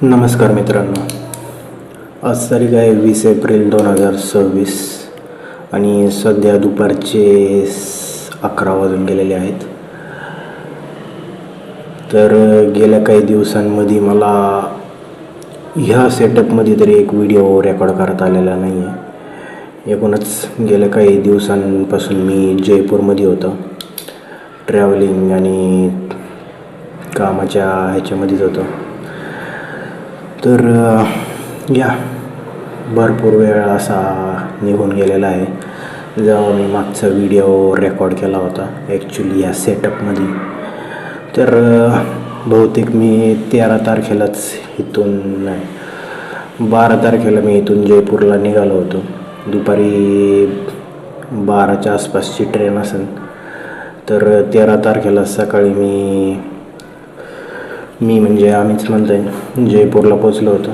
नमस्कार मित्रांनो, आज तारीख आहे 20 एप्रिल 2026 आणि सध्या दुपारचे 11 वाजून गेलेले आहेत. तर गेल्या काही दिवसांमध्ये मला ह्या सेटअपमध्ये तरी एक व्हिडिओ रेकॉर्ड करता आलेला नाही आहे. एकूणच गेल्या काही दिवसांपासून मी जयपूरमध्ये होतो, ट्रॅव्हलिंग आणि कामाच्या ह्याच्यामध्येच होतो. तर भरपूर वेळ असा निघून गेलेला आहे जेव्हा मी मागचा व्हिडिओ रेकॉर्ड केला होता ॲक्च्युली या सेटअपमध्ये. तर बहुतेक मी 13 तारखेलाच इथून 12 तारखेला मी इथून जयपूरला निघालो होतो. दुपारी 12च्या आसपासची ट्रेन असेल. तर 13 तारखेला सकाळी मी म्हणजे आम्हीच म्हणता येईल जयपूरला पोचलो होतो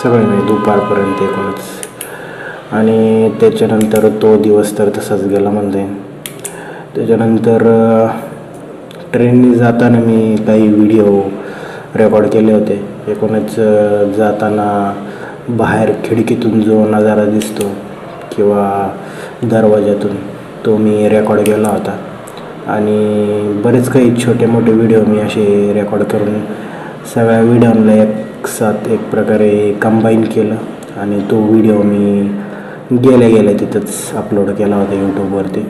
सगळे, म्हणजे दुपारपर्यंत एकूणच. आणि त्याच्यानंतर तो दिवस तर तसाच गेला म्हणता येईल. त्याच्यानंतर ट्रेनने जाताना मी काही व्हिडिओ रेकॉर्ड केले होते. एकूणच जाताना बाहेर खिडकीतून जो नजारा दिसतो किंवा दरवाज्यातून तो मी रेकॉर्ड केला होता. आणि बरेच काही छोटे मोठे व्हिडिओ मी असे रेकॉर्ड करून सगळ्या व्हिडिओला एक प्रकारे कंबाईन केलं आणि तो व्हिडिओ मी गेल्या तिथंच अपलोड केला होता यूट्यूबवरती.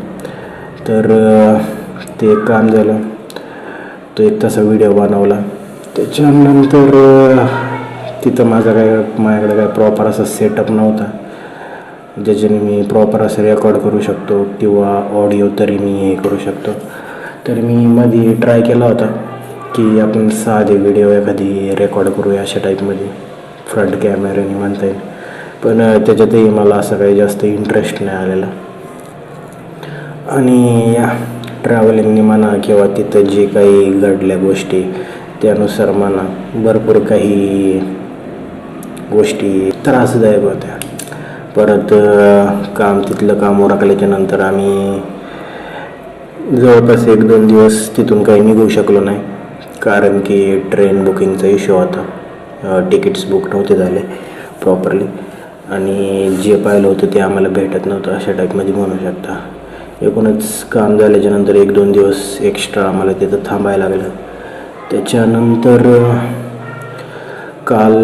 तर ते एक काम झालं, तो एक तसा व्हिडिओ बनवला. त्याच्यानंतर तिथं माझ्याकडे काय प्रॉपर असा सेटअप नव्हता ज्याच्याने मी प्रॉपर असं रेकॉर्ड करू शकतो किंवा ऑडिओ तरी मी हे करू शकतो. तर मी मध्ये ट्राय केला होता की आपण साधे व्हिडिओ एखादी रेकॉर्ड करूया अशा टाईपमध्ये फ्रंट कॅमेऱ्याने म्हणता येईल. पण त्याच्यातही मला असं काही जास्त इंटरेस्ट नाही आलेला. आणि या ट्रॅव्हलिंगने म्हणा किंवा तिथं जे काही घडल्या गोष्टी त्यानुसार म्हणा भरपूर काही गोष्टी त्रासदायक होत्या. परत तिथलं काम उरकल्याच्या नंतर आम्ही जवळपास 1-2 दिवस तिथून काही निघू शकलो नाही, कारण की ट्रेन बुकिंगचा इश्यू होता. तिकीट्स बुक नव्हते झाले प्रॉपरली आणि जे पाहिलं होतं ते आम्हाला भेटत नव्हतं अशा टाईपमध्ये म्हणू शकता. एकूणच काम झाल्याच्यानंतर 1-2 दिवस एक्स्ट्रा आम्हाला तिथं थांबायला लागलं. त्याच्यानंतर काल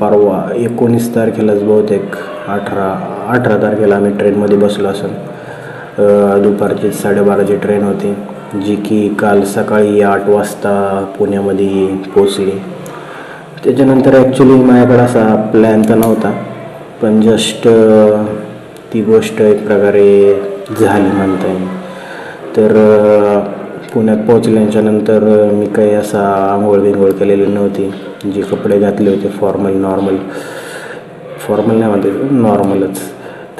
परवा 19 तारखेलाच बहुतेक 18 तारखेला आम्ही ट्रेनमध्ये बसलो असेल. दुपारची 12:30ची ट्रेन होती जी की काल सकाळी 8 वाजता पुण्यामध्ये पोचली. त्याच्यानंतर ॲक्च्युली माझ्याकडे असा प्लॅन तर नव्हता, पण जस्ट ती गोष्ट एक प्रकारे झाली म्हणता येईल. तर पुण्यात पोचल्याच्या नंतर मी काही असा आंघोळ बिंघोळ केलेली नव्हती. जे कपडे घातले होते फॉर्मल नाही म्हणते नॉर्मलच,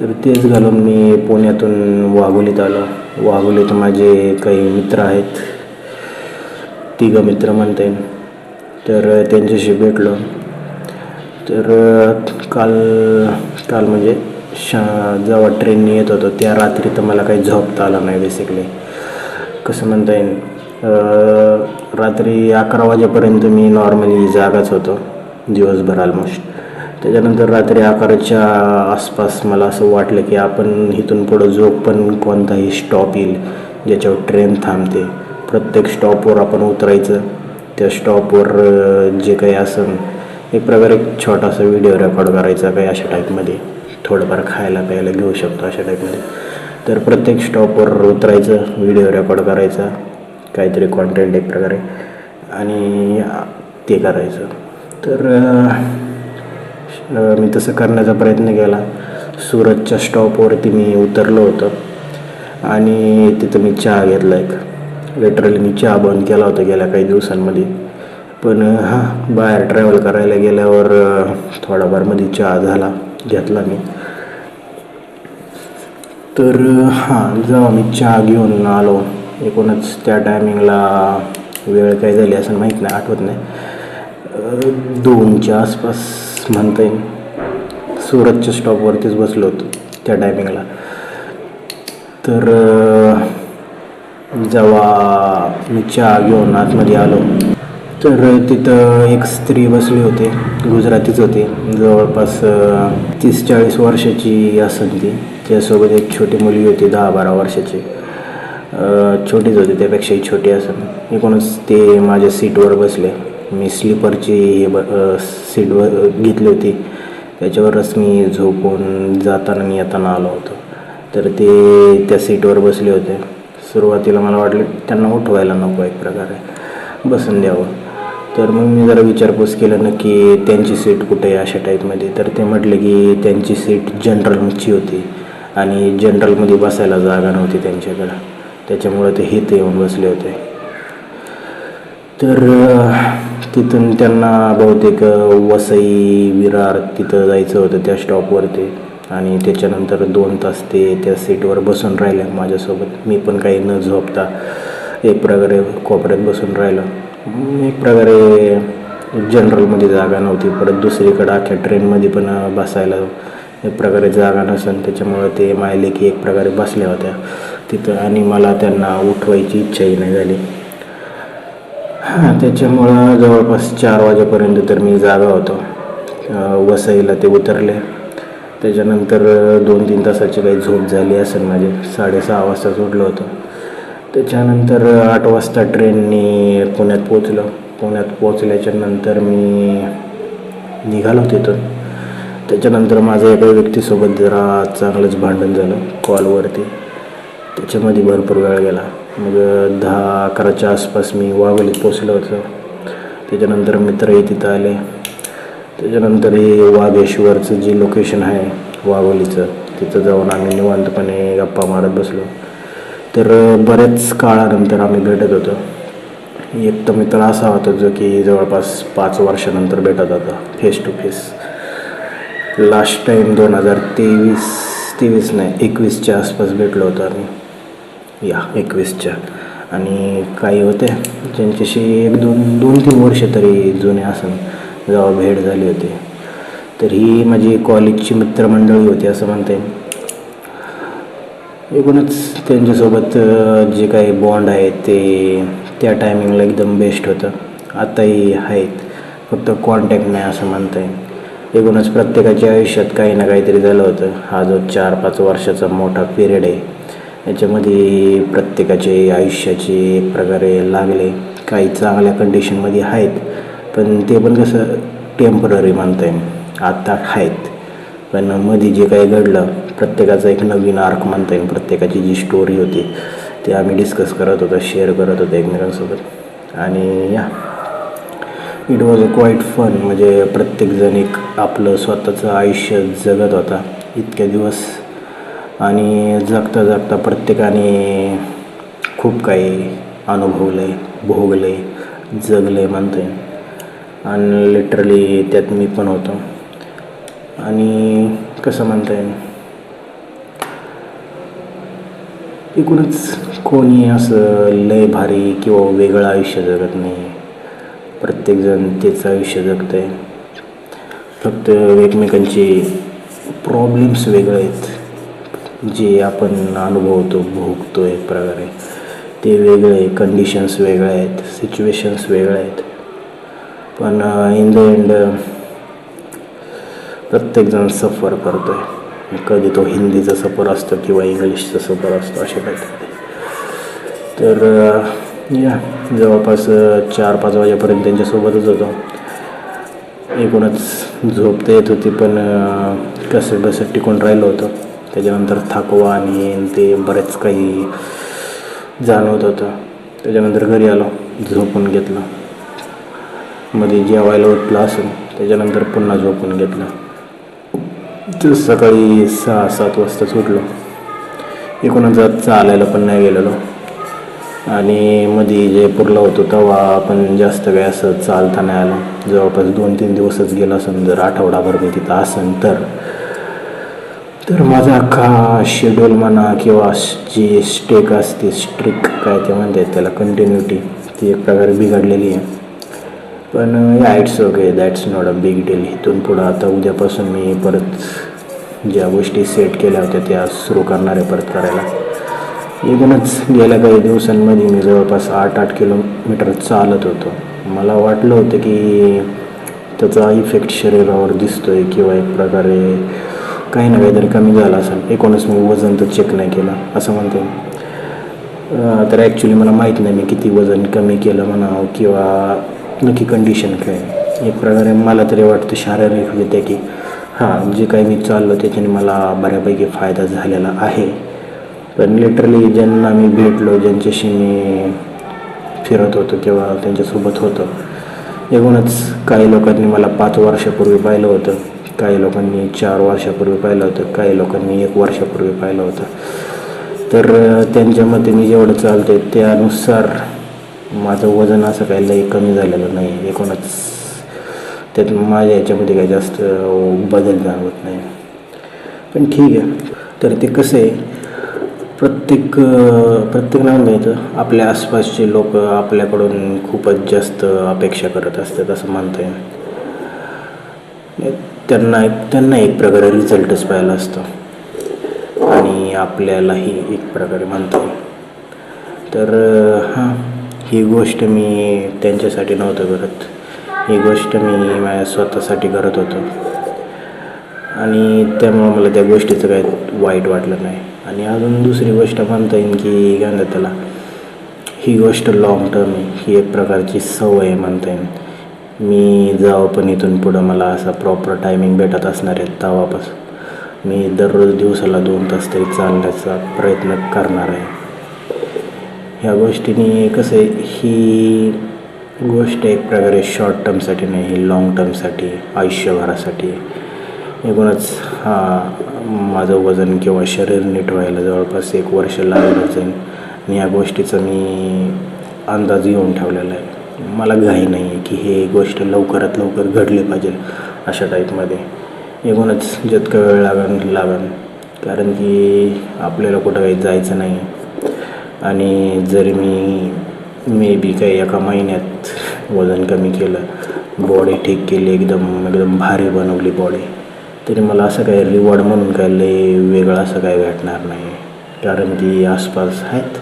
तर तेच घालून मी पुण्यातून वाघोलीत आलो. वाघोलीत माझे काही मित्र आहेत, 3 मित्र म्हणता येईल. तर त्यांच्याशी भेटलो. तर काल म्हणजे जेव्हा ट्रेनने येत होतो त्या रात्री तर मला काही झोपता आलं नाही. बेसिकली कसं म्हणता येईल, रात्री 11 वाजेपर्यंत मी नॉर्मली जागाच होतो दिवसभर ऑलमोस्ट. त्याच्यानंतर रात्री 11च्या आसपास मला असं वाटलं की आपण इथून पुढं जो पण कोणताही स्टॉप येईल ज्याच्यावर ट्रेन थांबते प्रत्येक स्टॉपवर आपण उतरायचं. त्या स्टॉपवर जे काही असेल एक प्रकारे एक छोटासा व्हिडिओ रेकॉर्ड करायचा काही अशा टाईपमध्ये, थोडंफार खायला प्यायला घेऊ शकतो अशा टाईपमध्ये. तर प्रत्येक स्टॉपवर उतरायचं, व्हिडिओ रेकॉर्ड करायचा, काहीतरी कॉन्टेंट एक प्रकारे, आणि ते करायचं. तर मी तसं करण्याचा प्रयत्न केला. सुरतच्या स्टॉपवरती मी उतरलो होतो आणि तिथं मी चहा घेतला. लिटरली मी चहा बंद केला होता गेल्या काही दिवसांमध्ये. पण बाहेर ट्रॅव्हल करायला गेल्यावर थोडाफार मध्ये चहा घेतला मी. तर जेव्हा मी चहा घेऊन आलो, एकूणच त्या टायमिंगला वेळ काय झाली असं माहीत नाही, आठवत नाही, 2च्या आसपास म्हणता येईल. सुरतच्या स्टॉपवरतीच बसलो होतो त्या टायमिंगला. तर जेव्हा मी चहा घेऊन आतमध्ये आलो तर तिथं एक स्त्री बसली होती, गुजरातीच होती, जवळपास 30-40 वर्षाची असेल ती. त्यासोबत एक छोटी मुलगी होती 10-12 वर्षाची, छोटीच होती, त्यापेक्षाही छोटी असेल. एकूणच ते माझ्या सीटवर बसले. मी स्लीपरची सीट घेतली होती, त्याच्यावरच मी झोपून जाताना आणि येताना आलो होतो. तर ते त्या सीटवर बसले होते. सुरुवातीला मला वाटलं त्यांना उठवायला नको, एक प्रकारे बसून द्यावं. तर मग मी जरा विचारपूस केलं नक्की त्यांची सीट कुठे आहे अशा टाईपमध्ये. तर ते म्हटले की त्यांची सीट जनरलची होती आणि जनरलमध्ये बसायला जागा नव्हती त्यांच्याकडं, त्याच्यामुळं ते इथे येऊन बसले होते. तर तिथून त्यांना बहुतेक वसई विरार तिथं जायचं होतं त्या स्टॉपवरती. आणि त्याच्यानंतर 2 तास ते त्या सीटवर बसून राहिले माझ्यासोबत. मी पण काही न झोपता एक प्रकारे कोपऱ्यात बसून राहिलो. एक प्रकारे जनरलमध्ये जागा नव्हती, परत दुसरीकडं अख्ख्या ट्रेनमध्ये पण बसायला एक प्रकारे जागा नसेल, त्याच्यामुळं ते मायले की एक प्रकारे बसल्या होत्या तिथं आणि मला त्यांना उठवायची इच्छाही नाही झाली. त्याच्यामुळं जवळपास 4 वाजेपर्यंत तर मी जागा होतो. वसईला ते उतरले, त्याच्यानंतर 2-3 तासाची काही झोप झाली असेल माझी. 6:30 वाजता उठलो होतो. त्याच्यानंतर 8 वाजता ट्रेननी पुण्यात पोचलो. पुण्यात पोचल्याच्या नंतर मी निघालो तिथून. त्याच्यानंतर माझं एका व्यक्तीसोबत जरा चांगलंच भांडण झालं कॉलवरती, त्याच्यामध्ये भरपूर वेळ गेला. मग 10-11च्या आसपास मी वाघोलीत पोचलो होतो. त्याच्यानंतर मित्रही तिथं आले. त्याच्यानंतर हे वाघेश्वरचं जे लोकेशन आहे वाघोलीचं, तिथं जाऊन आम्ही निवांतपणे गप्पा मारत बसलो. तर बऱ्याच काळानंतर आम्ही भेटत होतो. एक तर मित्र असा होता जो की जवळपास 5 वर्षानंतर भेटत होता face to face. Last time 2021च्या आसपास भेटलो होतो आम्ही, 21च्या. आणि काही होते ज्यांच्याशी 2-3 वर्ष तरी जुने असेल जेव्हा भेट झाली होती. तर ही माझी कॉलेजची मित्रमंडळी होती असं म्हणता येईल. एकूणच त्यांच्यासोबत जे काही बॉन्ड आहे ते त्या टायमिंगला एकदम बेस्ट होतं. आताही आहेत, फक्त कॉन्टॅक्ट नाही असं म्हणता येईल. एकूणच प्रत्येकाच्या आयुष्यात काही ना काहीतरी झालं होतं. हा जो 4-5 वर्षाचा मोठा पिरियड आहे, याच्यामध्ये प्रत्येकाचे आयुष्याचे एक प्रकारे लागले. काही चांगल्या कंडिशनमध्ये आहेत, पण ते पण कसं टेम्पररी म्हणता येईल. आत्ता आहेत, पण मध्ये जे काही घडलं प्रत्येकाचा एक नवीन आर्क म्हणता येईल. प्रत्येकाची जी स्टोरी होती ते आम्ही डिस्कस करत होतो, शेअर करत होतो एकमेकांसोबत. आणि it was a quite fun. म्हणजे प्रत्येकजण एक आपलं स्वतःचं आयुष्य जगत होता इतक्या दिवस, आणि जगता जगता प्रत्येकाने खूप काही अनुभवलं आहे, भोगलं आहे, जगलं आहे म्हणता येईल. आणि लिटरली त्यात मी पण होतो. आणि कसं म्हणता येईल, एकूणच कोणी असं लय भारी किंवा वेगळं आयुष्य जगत नाही. प्रत्येकजण तेच आयुष्य जगत आहे, फक्त एकमेकांचे प्रॉब्लेम्स वेगळे आहेत. जे आपण अनुभवतो, भोगतो एक प्रकारे, ते वेगळे, कंडिशन्स वेगळे आहेत, सिच्युएशन्स वेगळे आहेत. पण इन द एंड प्रत्येकजण सफर करतो आहे. कधी तो हिंदीचा सफर असतो किंवा इंग्लिशचा सफर असतो, असे काहीतरी. तर जवळपास 4-5 वाजेपर्यंत त्यांच्यासोबतच होतो. एकूणच झोप तर येत होती, पण कसं बसं टिकून राहिलं होतं. त्याच्यानंतर थकवा आणि ते बरेच काही जाणवत होतं. त्याच्यानंतर घरी आलो, झोपून घेतलं. मध्ये जेवायला उठलं असेल, त्याच्यानंतर पुन्हा झोपून घेतलं. तर सकाळी 6-7 वाजताच उठलो. एकूणच चालायला पण नाही गेलेलो. आणि मध्ये जयपूरला होतो तेव्हा आपण जास्त काही असं चालता नाही आलं. जवळपास 2-3 दिवसच गेला असेल. जर आठवडाभर मी तिथं असेल तर माझा अख्खा शेड्यूल म्हणा किंवा जी स्टेक असते, स्ट्रिक काय ते म्हणतात त्याला, कंटिन्युटी, ती एक प्रकारे बिघडलेली आहे. पण it's okay, that's not a big deal. इथून पुढं आता उद्यापासून मी परत ज्या गोष्टी सेट केल्या होत्या त्या सुरू करणार आहे परत करायला. एकूणच गेल्या काही दिवसांमध्ये मी जवळपास 8 किलोमीटर चालत होतो. मला वाटलं होतं की त्याचा इफेक्ट शरीरावर दिसतो आहे किंवा एक प्रकारे काही ना काहीतरी कमी झालं असेल. एकूणच मी वजन तर चेक नाही केलं असं म्हणते. तर ॲक्च्युली मला माहीत नाही मी किती वजन कमी केलं म्हणावं किंवा नक्की कंडिशन काय. एक प्रकारे मला तरी वाटतं शारीरिकरित्या की हां, जे काही मी चाललो त्याच्याने मला बऱ्यापैकी फायदा झालेला आहे. पण लिटरली ज्यांना मी भेटलो, ज्यांच्याशी मी फिरत होतो किंवा त्यांच्यासोबत होतो, एकूणच काही लोकांनी मला 5 वर्षापूर्वी पाहिलं होतं, काही लोकांनी 4 वर्षापूर्वी पाहिलं होतं, काही लोकांनी 1 वर्षापूर्वी पाहिलं होतं. तर त्यांच्यामध्ये मी जेवढं चालतो आहे त्यानुसार माझं वजन असं काही लई कमी झालेलं नाही. एकूणच त्यात माझ्या ह्याच्यामध्ये काही जास्त बदल जाणवत नाही. पण ठीक आहे. तर ते कसं आहे, प्रत्येक नाही माहीत, आपल्या आसपासचे लोक आपल्याकडून खूपच जास्त अपेक्षा करत असतात असं म्हणता येईल. त्यांना एक प्रकारे रिझल्टच पाहिला असतो आणि आपल्यालाही एक प्रकारे म्हणता येईल. तर हां, ही गोष्ट मी त्यांच्यासाठी नव्हतं करत, ही गोष्ट मी माझ्या स्वतःसाठी करत होतो आणि त्यामुळं मला त्या गोष्टीचं काही वाईट वाटलं नाही. आणि अजून दुसरी गोष्ट म्हणता येईल की काय म्हणतात त्याला, ही गोष्ट लाँग टर्म आहे, ही एक प्रकारची सवय आहे म्हणता येईल. मी जेव्हा पण इथून पुढं मला असा प्रॉपर टायमिंग भेटत असणार आहे तेव्हापासून मी दररोज दिवसाला 2 तास तरी चालण्याचा प्रयत्न करणार आहे. ह्या गोष्टीने कसं आहे, ही गोष्ट एक प्रकारे शॉर्ट टर्मसाठी नाही, ही लाँग टर्मसाठी, आयुष्यभरासाठी. एकूणच माझं वजन किंवा शरीर नीट व्हायला जवळपास 1 वर्ष लागलं जाईल आणि या गोष्टीचा मी अंदाज घेऊन ठेवलेला आहे. मला घाई नाही आहे की हे गोष्ट लवकरात लवकर घडली पाहिजे अशा टाईपमध्ये. एकूणच जितका वेळ लागन, कारण की आपल्याला कुठं काही जायचं नाही आणि जरी मे बी काही एका महिन्यात वजन कमी केलं, बॉडी ठीक केली, एकदम भारी बनवली बॉडी, तरी मला असं काही रिवॉर्ड म्हणून काही लई वेगळं असं काही भेटणार नाही. कारण की आसपास आहेत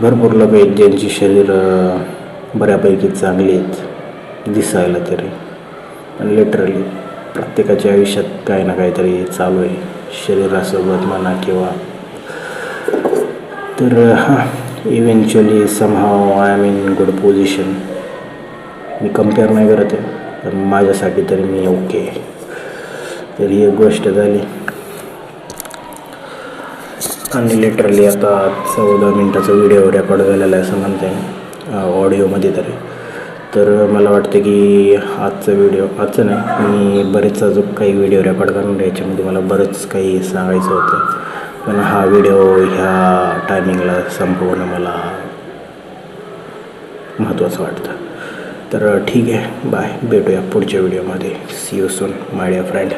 भरपूर लोक आहेत ज्यांची शरीर बऱ्यापैकी चांगली आहेत दिसायला तरी, पण लिटरली प्रत्येकाच्या आयुष्यात काही ना काहीतरी चालू आहे शरीरासोबत म्हणा किंवा. तर eventually somehow I am in good position. मी कम्पेअर नाही करत आहे, पण माझ्यासाठी तरी मी ओके. तर ही एक गोष्ट झाली. आणि लिटरली आता 14 मिनटाचा व्हिडिओ रेकॉर्ड झालेला आहे असं म्हणता येईल ऑडिओमध्ये तरी. तर मला वाटतं की आजचं नाही, मी बरेच अजून काही व्हिडिओ रेकॉर्ड करून याच्यामध्ये मला बरंच काही सांगायचं होतं, पण हा व्हिडिओ ह्या टायमिंगला संपवणं मला महत्त्वाचं वाटतं. तर ठीक आहे, बाय, भेटूया पुढच्या व्हिडिओमध्ये. See you soon my dear friend.